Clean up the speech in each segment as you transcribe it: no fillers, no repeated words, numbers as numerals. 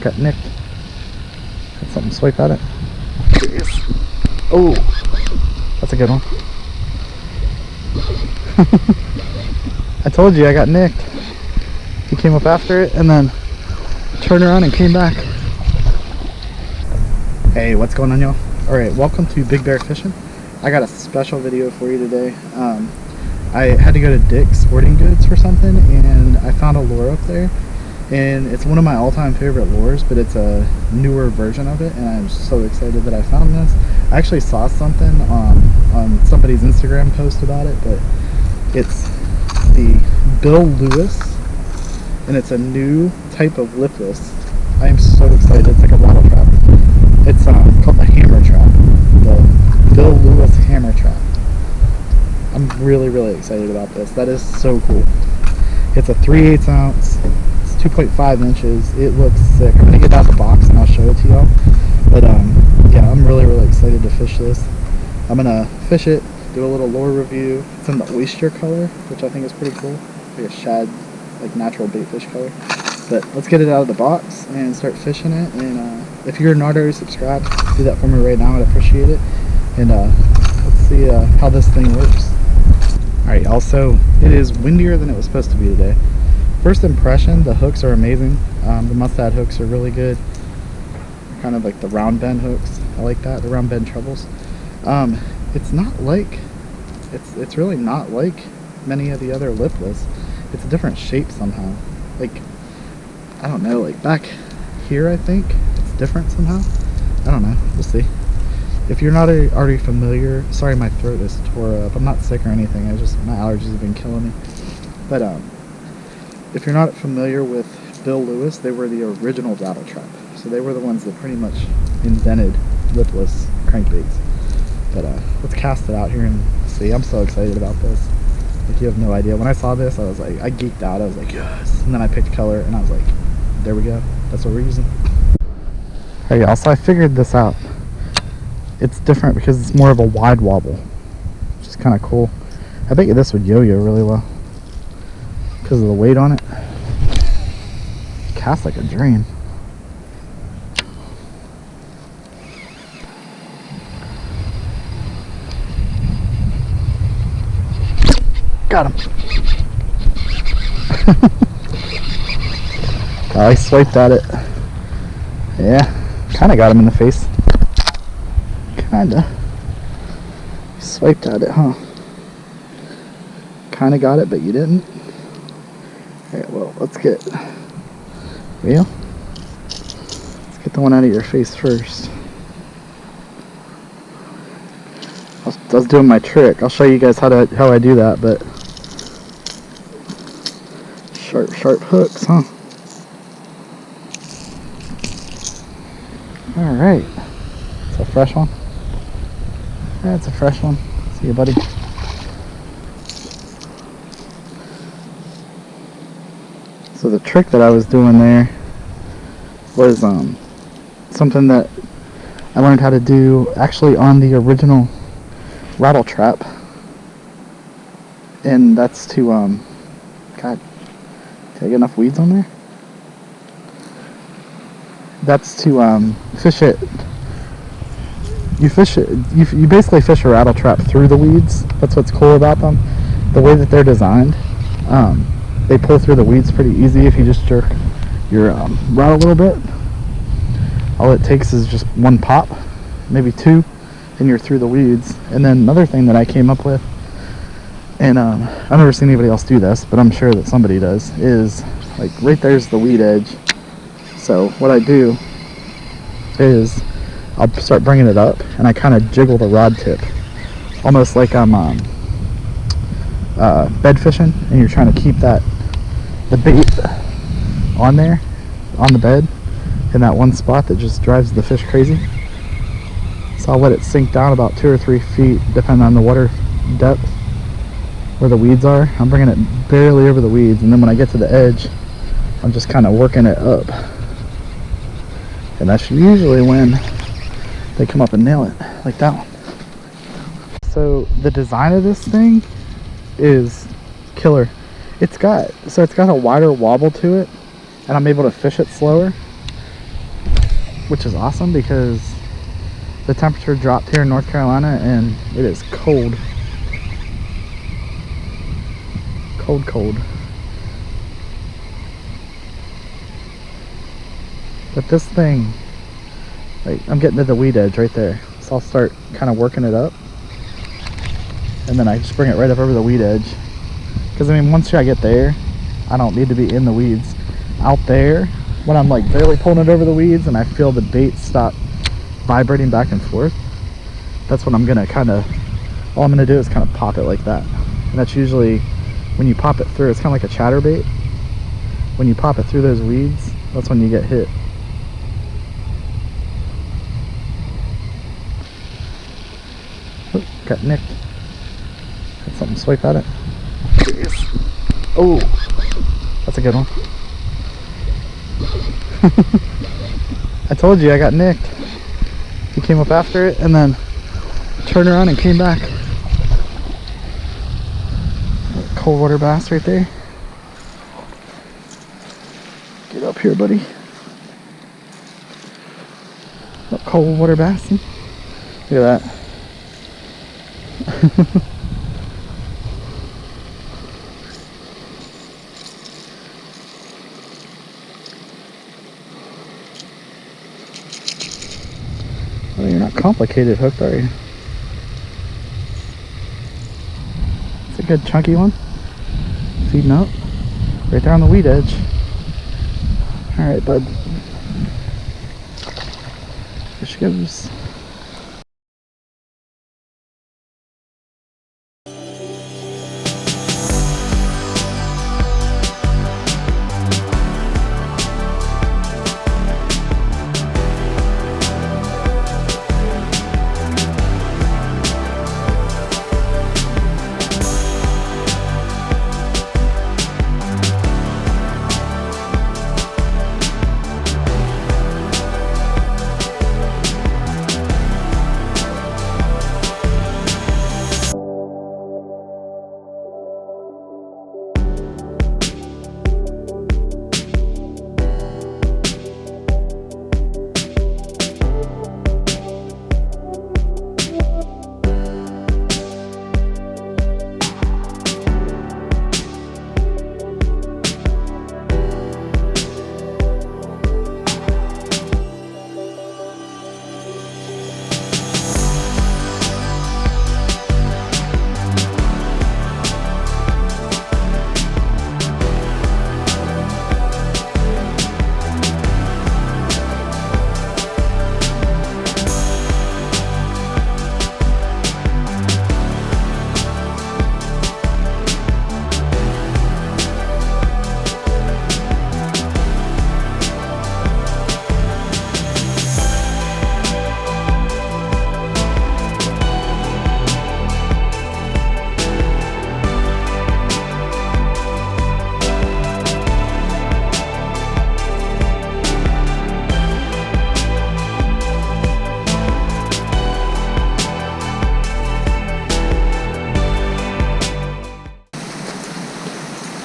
Got nicked. Got something to swipe at it. Oh, that's a good one. I told you I got nicked. He came up after it and then turned around and came back. Hey, what's going on, y'all? Alright, welcome to Big Bear Fishing. I got a special video for you today. I had to go to Dick's Sporting Goods for something, and I found a lure up there. And it's one of my all-time favorite lures, but it's a newer version of it, and I'm so excited that I found this. I actually saw something on somebody's Instagram post about it, but it's the Bill Lewis, and it's a new type of lipless. I am so excited. It's like a rattle trap. It's called the hammer trap, the Bill Lewis hammer trap. I'm really excited about this. That is so cool. It's a 3/8 ounce. It's 2.5 inches. It looks sick. I'm gonna get out the box and I'll show it to y'all. But yeah, I'm really excited to fish this. I'm gonna fish it, do a little lure review. It's in the oyster color, which I think is pretty cool, like a shad, like natural baitfish color. But let's get it out of the box and start fishing it. And if you're not already subscribed, do that for me right now. I'd appreciate it. And let's see how this thing works. Alright, also, it is windier than it was supposed to be today. First impression, the hooks are amazing. The mustad hooks are really good. Kind of like the round bend hooks. I like that, the round bend trebles. It's not like, it's really not like many of the other lipless. It's a different shape somehow. Like, I don't know, like back here I think it's different somehow. I don't know, we'll see. If you're not already familiar, sorry my throat is tore up. I'm not sick or anything, my allergies have been killing me. But if you're not familiar with Bill Lewis, they were the original rattletrap. So they were the ones that pretty much invented lipless crankbaits. But let's cast it out here and see. I'm so excited about this. Like, you have no idea. When I saw this, I was like, I geeked out. I was like, yes. And then I picked color and I was like, there we go. That's what we're using. Alright, y'all, so I figured this out. It's different because it's more of a wide wobble, which is kind of cool. I bet you this would yo-yo really well because of the weight on it. Cast like a dream. Got him. I swiped at it. Yeah, kind of got him in the face. Kinda. Swiped at it, huh? Kinda got it, but you didn't. Alright, well, let's get the one out of your face first. I was doing my trick. I'll show you guys how I do that, but sharp hooks, huh? Alright. It's a fresh one. That's a fresh one. See you, buddy. So the trick that I was doing there was something that I learned how to do actually on the original rattle trap, and that's to God, did I get enough weeds on there? That's to fish it. You basically fish a rattle trap through the weeds. That's what's cool about them. The way that they're designed, they pull through the weeds pretty easy if you just jerk your rod a little bit. All it takes is just one pop, maybe two, and you're through the weeds. And then another thing that I came up with, and I've never seen anybody else do this, but I'm sure that somebody does, is like right there's the weed edge. So what I do is I'll start bringing it up, and I kind of jiggle the rod tip, almost like I'm bed fishing, and you're trying to keep the bait on there, on the bed, in that one spot that just drives the fish crazy. So I'll let it sink down about 2 or 3 feet, depending on the water depth, where the weeds are. I'm bringing it barely over the weeds, and then when I get to the edge, I'm just kind of working it up. And that's usually when they come up and nail it, like that one. So the design of this thing is killer. It's got a wider wobble to it, and I'm able to fish it slower. which is awesome because the temperature dropped here in North Carolina and it is cold. Cold. But this thing, like, I'm getting to the weed edge right there. So I'll start kind of working it up. And then I just bring it right up over the weed edge. Because I mean, once I get there, I don't need to be in the weeds. Out there, when I'm like barely pulling it over the weeds and I feel the bait stop vibrating back and forth, that's when I'm gonna all I'm gonna do is kind of pop it like that. And that's usually, when you pop it through, it's kind of like a chatterbait. When you pop it through those weeds, that's when you get hit. Oh, got nicked. Had something swipe at it. Oh, that's a good one. I told you I got nicked. He came up after it and then turned around and came back. Cold water bass right there. Get up here, buddy. Cold water bass. Look at that. Well, you're not complicated hooked, are you? It's a good chunky one. Feeding up. Right there on the weed edge. Alright, bud. Here she goes.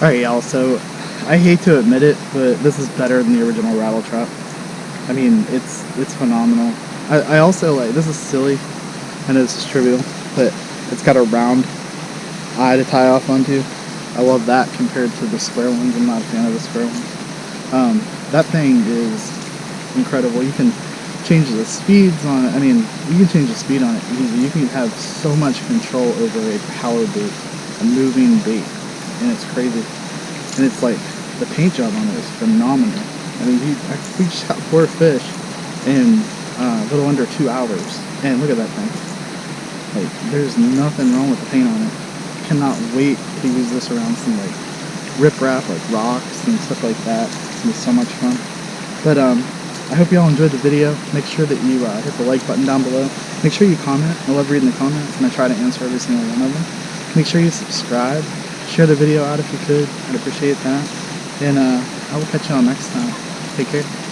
Alright y'all, so I hate to admit it, but this is better than the original rattletrap. I mean, it's phenomenal. I also like, this is silly, I know this is trivial, but it's got a round eye to tie off onto. I love that compared to the square ones. I'm not a fan of the square ones. That thing is incredible. You can change the speeds on it. I mean, you can change the speed on it easy. You can have so much control over a power bait, a moving bait, and it's crazy. And it's like, the paint job on it is phenomenal. I mean, we just got 4 fish in a little under 2 hours. And look at that thing. Like, there's nothing wrong with the paint on it. I cannot wait to use this around some like riprap, like rocks and stuff like that. It's gonna be so much fun. But I hope you all enjoyed the video. Make sure that you hit the like button down below. Make sure you comment. I love reading the comments and I try to answer every single one of them. Make sure you subscribe. Share the video out if you could. I'd appreciate that. And I will catch you all next time. Take care.